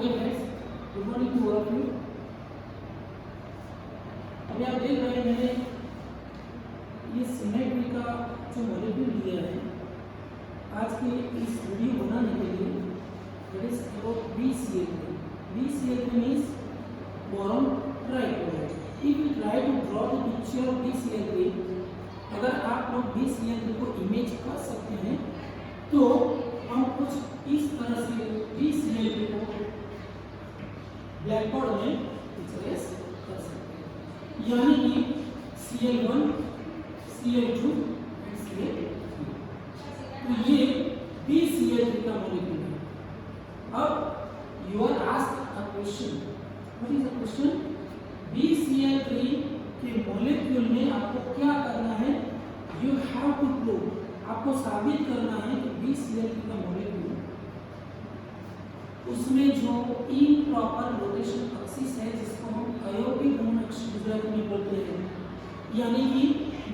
Okay friends, good morning to all of you. अभी आप देख रहे हैं मैंने ये सिमेट्री का जो मॉलिक्यूल दिया है आज के इस वीडियो बनाने के लिए, that is about BCl3। BCl3 means boron trichloride. If you try to draw the picture of BCl3, अगर आप लोग BCl3 को इमेज कर सकते हैं तो हम कुछ इस तरह से BCl3 को ब्लैक बोर्ड में पिक्चराइज कर सकते हैं, यानी कि Cl1, Cl2 एंड Cl3। तो ये BCl3 का मॉलिक्यूल है। अब you are asked a question, what is the question? BCl3 के मॉलिक्यूल में आपको क्या करना है? यू हैव टू प्रूव, आपको साबित करना है कि BCl3 का मॉलिक्यूल उसमें जो इम्प्रॉपर रोटेशन एक्सिस है, जिसको हम अयोगी भ्रमण अक्ष गुजराती में बोलते हैं, यानी कि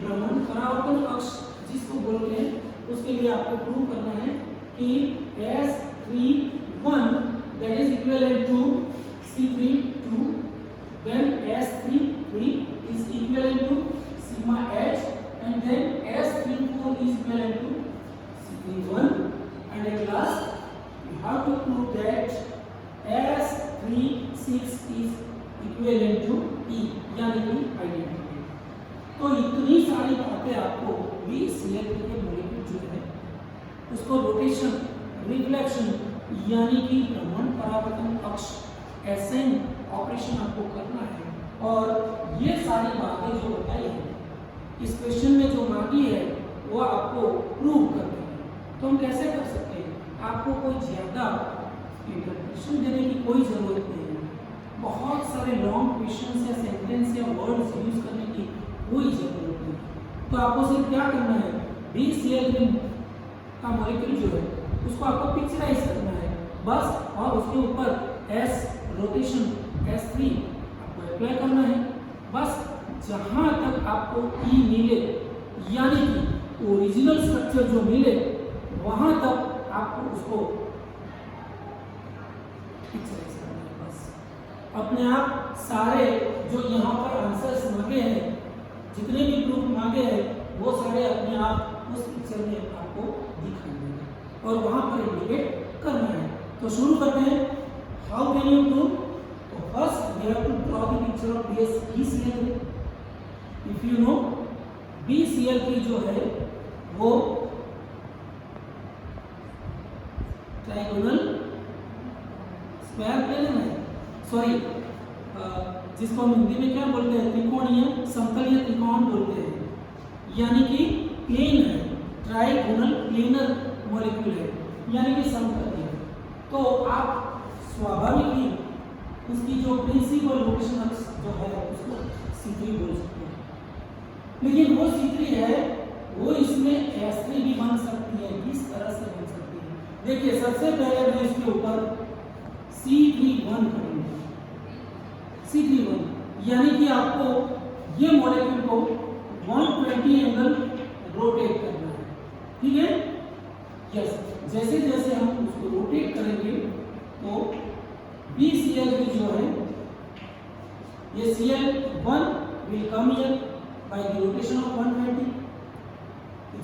भ्रमण परावर्तन अक्ष जिसको बोलते हैं, उसके लिए आपको प्रूव करना है कि S31 that is equivalent to C32 when S33 is equivalent to sigma H and then S34 is equivalent to C31 and at last you have to prove that S36 is equivalent to E यानी कि identity. तो इतनी सारी बातें आपको BCl3 के molecule जो है उसको रोटेशन, रिफ्लेक्शन यानी कि भ्रमण परावर्तन अक्ष SN ऑपरेशन आपको करना है, और ये सारी बातें जो बताई है इस क्वेश्चन में जो मांगी है वो आपको प्रूव करनी है। तो हम कैसे कर सकते हैं? आपको कोई ज़्यादा इंटरप्रिटेशन देने की कोई ज़रूरत नहीं है, बहुत सारे लॉन्ग क्वेश्चंस या सेंटेंस या वर्ड्स यूज करने की कोई ज़रूरत नहीं। तो आपको सिर्फ क्या करना है, BCl3 का मॉलिक्यूल जो है उसको आपको पिक्चराइज करना है बस, और उसके ऊपर S रोटेशन S3 आपको अप्लाई करना है बस। जहाँ तक आपको E मिले यानी कि ओरिजिनल स्ट्रक्चर जो मिले वहाँ तक आपको उसको पिक्चराइज करना है बस। अपने आप सारे जो यहाँ पर आंसर्स मांगे हैं, जितने भी प्रूफ मांगे हैं, वो सारे अपने आप उस पिक्चर में आपको दिखाई देंगे और वहाँ पर इंडिकेट करना है। तो शुरू करते हैं। How can you prove? तो first we have to draw the picture of BCl3। If you know BCl3 जो है वो ट्रायंगुलर स्क्वायर प्लेन है, सॉरी जिसको हम हिंदी में क्या बोलते हैं, त्रिकोणीय समतल या त्रिकोण बोलते हैं, यानी कि प्लेन है, ट्राइगोनल प्लेनर मॉलिक्यूल है, यानी कि समतल है। तो आप स्वाभाविक ही उसकी जो प्रिंसिपल रोटेशन अक्ष जो है उसको C3 बोल सकते हैं, लेकिन वो C3 है वो इसमें S3 भी बन सकती है, किस तरह से बन सकती है? देखिए सबसे पहले मैं इसके ऊपर C31 करूंगा, C31 यानी कि आपको ये मॉलिक्यूल को 120 एंगल रोटेट करना है, ठीक है? यस, जैसे जैसे हम उसको रोटेट करेंगे तो BCl3 जो है ये Cl1 will come here by the rotation of 120।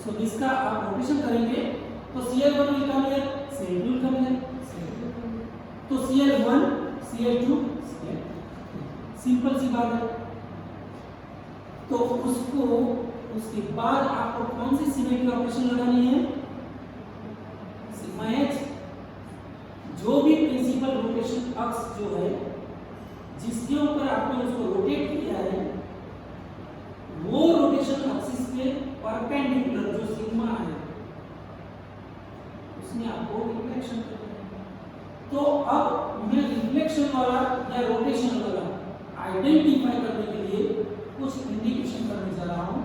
तो इसका आप रोटेशन करेंगे तो Cl1 will come here, Cl2 will come here, तो Cl1, Cl2, Cl3, सिंपल सी बात है। तो उसको उसके बाद आपको कौन सी सिमेट्री ऑपरेशन लगानी है? Sigma H। जो भी प्रिंसिपल रोटेशन अक्ष जो है जिसके ऊपर आपने उसको रोटेट किया है वो रोटेशन एक्सिस के परपेंडिकुलर जो सिग्मा है उसमें आपको रिफ्लेक्शन करना है। तो अब मैं रिफ्लेक्शन वाला या रोटेशन वाला आइडेंटिफाई करने के लिए कुछ इंडिकेशन करने जा रहा हूँ।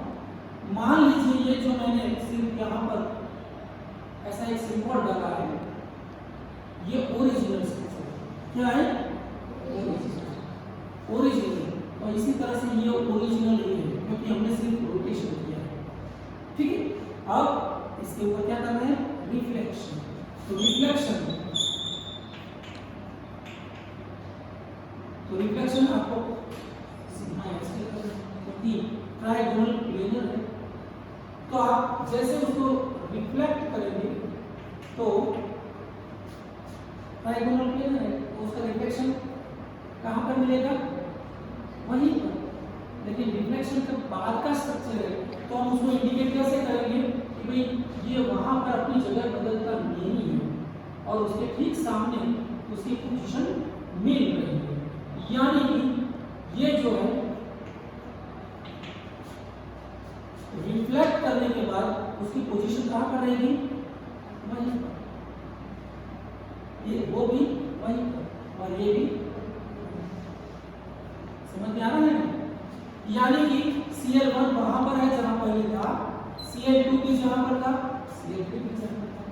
मान लीजिए ये जो मैंने सिर्फ यहाँ पर ऐसा एक सिंबल डाला है, ये ओरिजिनल स्ट्रक्चर क्या है? ओरिजिनल। और इसी तरह से ये ओरिजिनल नहीं है क्योंकि हमने सिर्फ रोटेशन किया है, ठीक है? अब इसके ऊपर क्या करना है? रिफ्लेक्शन। तो रिफ्लेक्शन तो रिफ्लेक्शन आपको सिग्मा एक्स क्योंकि ट्राइगोनल प्लेनर है, तो आप जैसे उसको रिफ्लेक्ट करेंगे तो ट्राइगोनल प्लेनर है तो उसका रिफ्लेक्शन कहाँ पर मिलेगा, वहीं पर। लेकिन रिफ्लेक्शन के बाद का स्ट्रक्चर है तो हम उसको इंडिकेट कैसे करेंगे कि भाई ये वहां पर अपनी जगह बदलता नहीं है और उसके ठीक सामने उसकी पोजीशन मिल रही है, यानी कि ये जो है रिफ्लेक्ट करने के बाद उसकी पोजीशन कहाँ पर रहेगी, वहीं पर। ये वो भी वहीं पर और ये भी, समझ में आ रहा है? यानी कि Cl1 वहां पर है जहां पहले था, Cl2 भी जहां पर था, Cl3 भी जहां पर था।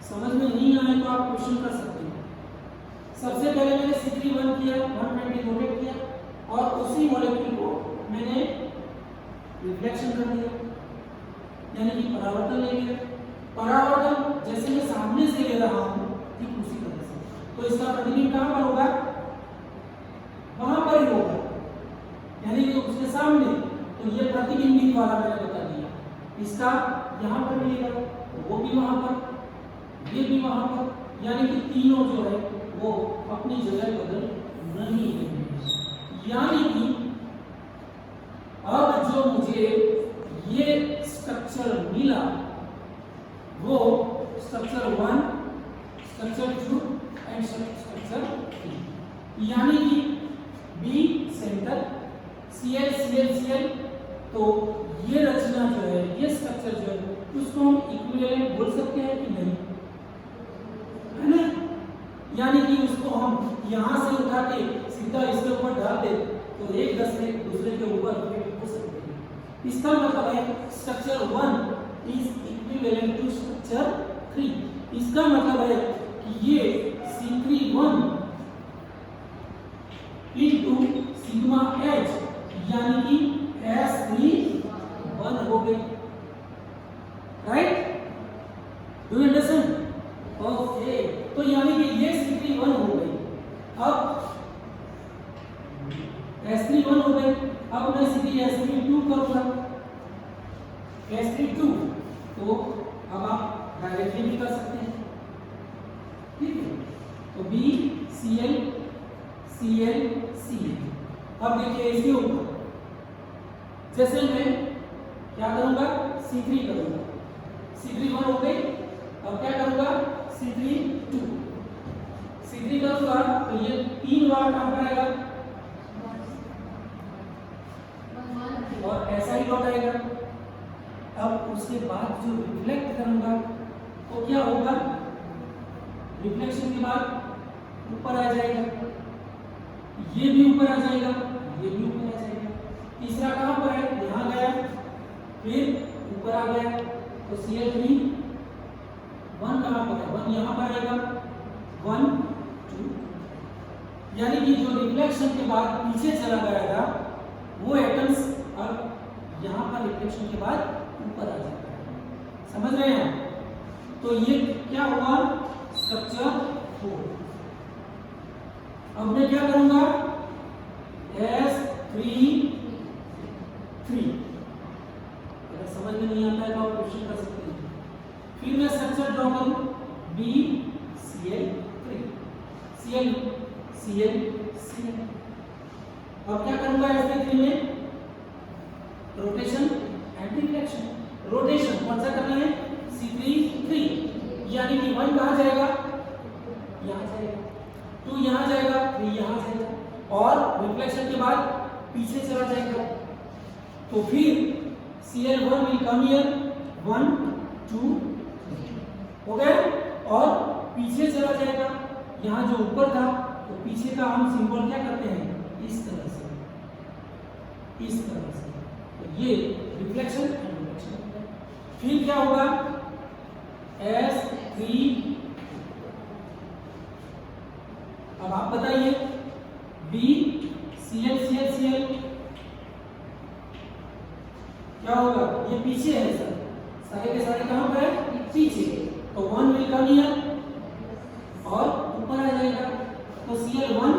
समझ में नहीं आए तो आप क्वेश्चन कर सकते हैं। सबसे पहले मैंने C3 किया, 120 रोटेट किया और उसी मॉलिक्यूल को मैंने रिफ्लेक्शन कर दिया, यानी कि परावर्तन ले लिया। परावर्तन जैसे मैं सामने से ले रहा हूं ठीक उसी तरह से, तो इसका प्रतिबिंब कहां पर होगा, वहां पर ही होगा, यानी कि उसके सामने। तो ये प्रतिबिंबित वाला मैंने बता दिया, इसका यहाँ पर मिलेगा तो वो भी वहां पर, ये भी वहां पर, यानी कि तीनों जो है वो अपनी जगह बदल नहीं है। यानी कि अब जो मुझे ये स्ट्रक्चर मिला वो स्ट्रक्चर 1, स्ट्रक्चर 2 एंड स्ट्रक्चर 3, यानी कि B centre Cl Cl Cl। तो ये रचना जो है, ये स्ट्रक्चर जो है उसको हम इक्विवेलेंट बोल सकते हैं कि नहीं, है ना? यानी कि उसको हम यहाँ से उठा के सीधा इसके ऊपर डाल दे तो एक दसरे दूसरे के ऊपर हो सकते हैं। इसका मतलब है structure 1 is equivalent to structure 3। इसका मतलब है कि ये C31 इनटू सिग्मा H यानी कि S31 हो गई, right? Do you understand? Okay, तो यानी कि ये C31 हो गई। अब S31 हो गई, अब मैं सीधी S32 करूंगा, S32 तो अब आप डायरेक्टली भी कर सकते हैं, ठीक है? तो B Cl Cl Cl। अब देखिए इसके ऊपर जैसे मैं क्या करूंगा, C3 करूंगा, C31 हो गई। अब क्या करूंगा, C32 करूंगा तो ये 3 बार कहां पर आएगा और ऐसा ही लौट आएगा। अब उसके बाद जो रिफ्लेक्ट करूंगा तो क्या होगा, रिफ्लेक्शन के बाद ऊपर आ जाएगा, ये भी ऊपर आ जाएगा, ये भी ऊपर आ जाएगा। तीसरा कहां पर है, यहां गया, फिर ऊपर आ गया, तो Cl3 1 कहां पर है, 1 यहां पर आएगा, 1 2, यानी कि जो रिफ्लेक्शन के बाद पीछे चला गया था वो एटम्स अब यहां पर रिफ्लेक्शन के बाद ऊपर आ जाता है। समझ रहे हैं? तो ये क्या हुआ, स्ट्रक्चर 4। अब मैं क्या करूंगा, S33। अगर समझ में नहीं आता है तो आप क्वेश्चन कर सकते हैं। फिर मैं स्ट्रक्चर ड्रॉ करूं, B Cl3 Cl Cl Cl। अब क्या करूंगा, S3 में रोटेशन एंड रिफ्लेक्शन। रोटेशन कौन सा करना है, C3 यानी कि 1 कहां जाएगा, यहां जाएगा, 2 यहां जाएगा, 3 यहां जाएगा और रिफ्लेक्शन के बाद पीछे चला जाएगा। तो फिर Cl1 विल कम हियर, 1 2 हो गया और पीछे चला जाएगा। यहां जो ऊपर था तो पीछे का हम सिंबल क्या करते हैं, इस तरह से, इस तरह से। तो ये रिफ्लेक्शन एंड रिफ्लेक्शन। फिर क्या होगा, S3। अब आप बताइए, B Cl Cl Cl क्या होगा, ये पीछे है सर, सारे के सारे कहां पर है, पीछे। तो 1 विल कम हियर और ऊपर आ जाएगा, तो Cl1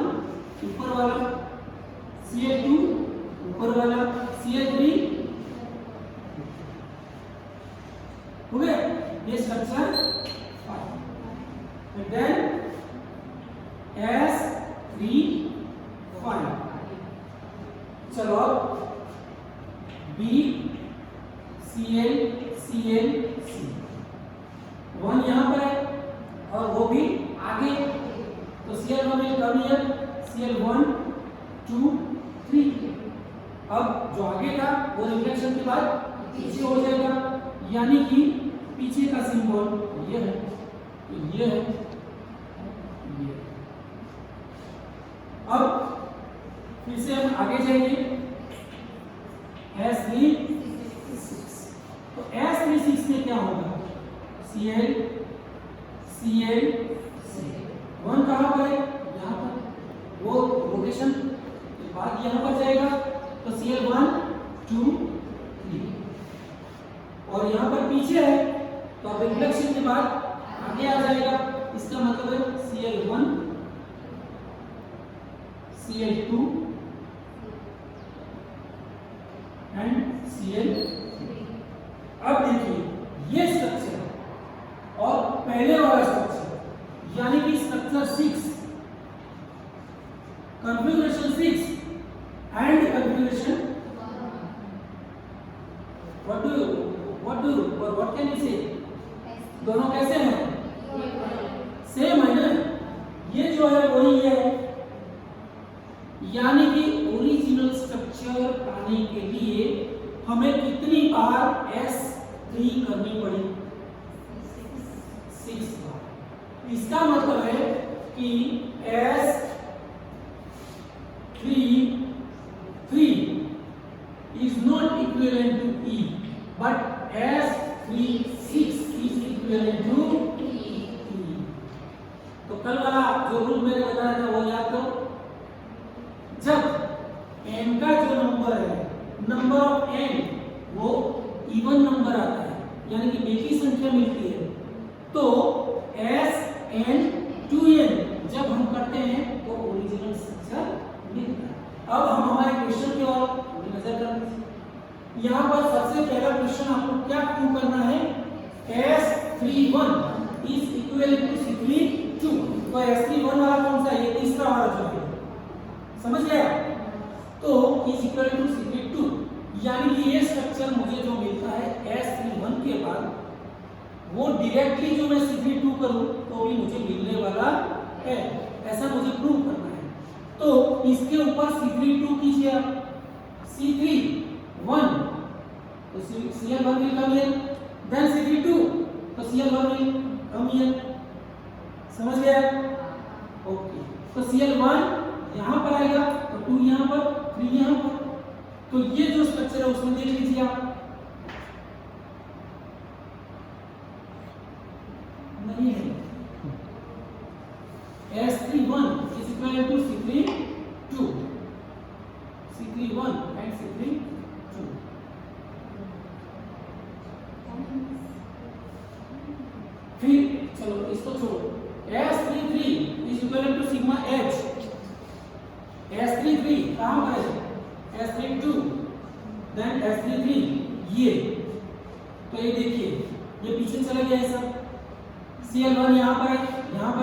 S3 चलो अब BCl वन यहाँ पर है और वो भी आगे, तो Cl1 will come here, Cl1 2 3। अब जो आगे था वो रिफ्लेक्शन के बाद पीछे हो जाएगा, यानी कि पीछे का सिंबल ये है, तो ये है ये। अब फिर से हम आगे जाएंगे S36, तो S36 में क्या होगा, Cl वन कहाँ पर है, यहाँ पर, वो रोटेशन के बाद यहाँ पर जाएगा, तो Cl1 2 3 और यहाँ पर पीछे है तो अब रिफ्लेक्शन के बाद आगे आ जाएगा, इसका मतलब है Cl1 Cl2 एंड Cl3। अब देखिए ये स्ट्रक्चर और पहले वाला स्ट्रक्चर, यानी कि structure 6 configuration 6 and configuration what can you say, दोनों कैसे हैं, सेम है ना, ये जो है वही है, यानी कि ओरिजिनल स्ट्रक्चर पाने के लिए हमें कितनी बार S3 करनी पड़ी, 6 बार। इसका मतलब है कि S3 is not equivalent to E, but S36 is equivalent to E। तो कल वाला जो रूल मैंने बताया था वो याद करो, जब n का जो नंबर है, नंबर ऑफ n वो इवन नंबर आता है, यानी कि एक ही संख्या मिलती है, तो Sn2n जब हम करते हैं तो ओरिजिनल स्ट्रक्चर मिलता है। अब हम हमारे क्वेश्चन की ओर नजर करें। यहाँ पर सबसे पहला क्वेश्चन आपको क्या प्रूव करना है, S31 is equivalent to C32, तो S31 वाला कौन सा है, ये तीसरा वाला जो है, समझ गया, तो is equivalent to C32, यानी कि ये स्ट्रक्चर मुझे जो मिलता है S31 के बाद वो डायरेक्टली जो मैं C32 करूं तो भी मुझे मिलने वाला है, ऐसा मुझे प्रूव करना है। तो इसके ऊपर C32 कीजिए आप, C31 तो Cl1 will come here, then C32 तो Cl1 will come here, समझ गया, ओके। तो Cl1 यहाँ पर आएगा, तो 2 यहाँ पर, 3 यहाँ पर, तो ये जो स्ट्रक्चर है उसमें देख लीजिए आप, नहीं है, S31 is equivalent to C32 and C32। फिर चलो इसको छोड़ो, S33 is equivalent to sigma H, S33 कहाँ पर है, S32 then S33 ये, तो ये देखिए ये पीछे चला गया है सब, Cl1 यहाँ पर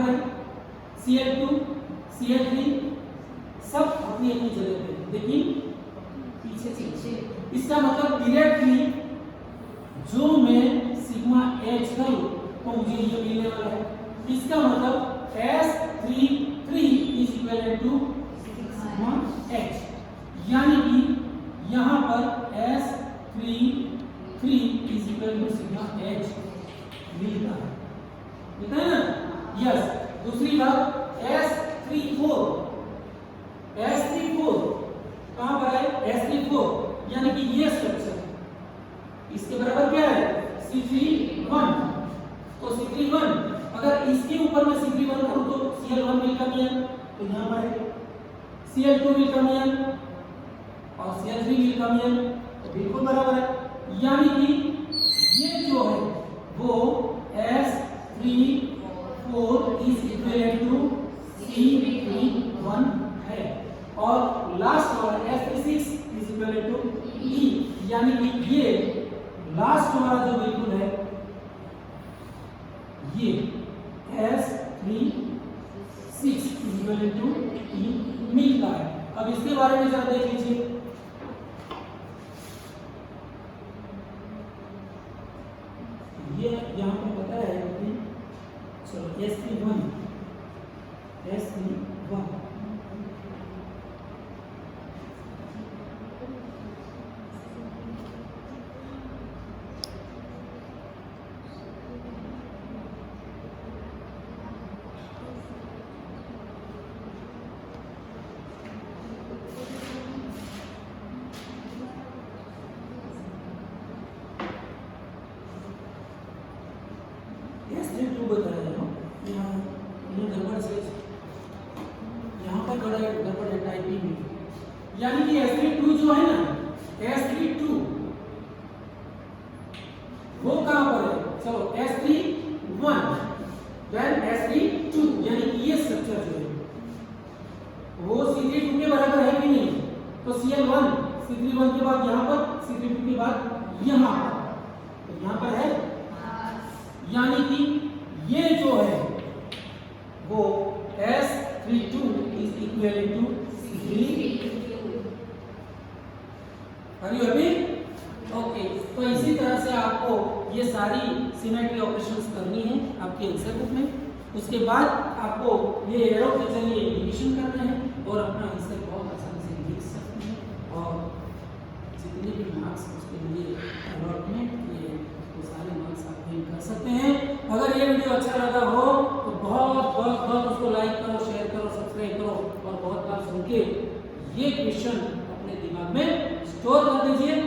है, Cl2 Cl3 सब अपनी अपनी जगह पे, लेकिन पीछे, इसका मतलब डायरेक्टली जो मैं सिग्मा H करूं तो मुझे ये मिलने वाला है, इसका मतलब S33 is equivalent to sigma H, यानी कि यहाँ पर S33 is equivalent to sigma H मिलता है ना, यस। दूसरी बात S34 कहाँ पर है, S34 यानी कि ये स्ट्रक्चर, इसके बराबर क्या है, C31, तो C31 अगर इसके ऊपर मैं C31 करूं तो Cl1 will come here, तो यहाँ पर है, Cl2 will come here और Cl3 will come here, तो बिल्कुल बराबर है, यानी कि ये जो है वो S34 is equivalent to C31 है, और लास्ट वाला S36 is equivalent to E, यानी कि ये लास्ट वाला जो बिल्कुल है ये S34 6 इक्वल टू E मिलता है। अब इसके बारे में जरा देख लीजिए। ये यहाँ पर बताया है कि चलो S31 S32 बताया है यहाँ गड़बड़ से यहाँ पर गड़बड़ है टाइपिंग में, यानी कि S32 जो है ना, S32 वो कहाँ पर है? चलो S31 देन S32 यानी कि ये स्ट्रक्चर जो है वो C32 के बराबर है कि नहीं? तो Cl1 C31 के बाद यहाँ पर, C32 के बाद यहाँ पर, तो यहाँ पर है, यानी कि ये जो है वो S32 is equal to C32। Are you happy? Okay, तो इसी तरह से आपको ये सारी सिमेट्री ऑपरेशंस करनी है आपके आंसर बुक में। उसके बाद आपको ये एरो के जरिए डिवीजन करना है और अपना आंसर बहुत आसानी से लिख सकते हैं। और जितने भी मार्क्स उसके लिए अलॉटमेंट किए वो सारे मार्क्स आप गेन कर सकते हैं। अगर ये वीडियो अच्छा लगा हो तो बहुत उसको लाइक करो, शेयर करो, सब्सक्राइब करो और बहुत बार सुन के ये क्वेश्चन अपने दिमाग में स्टोर कर दीजिए।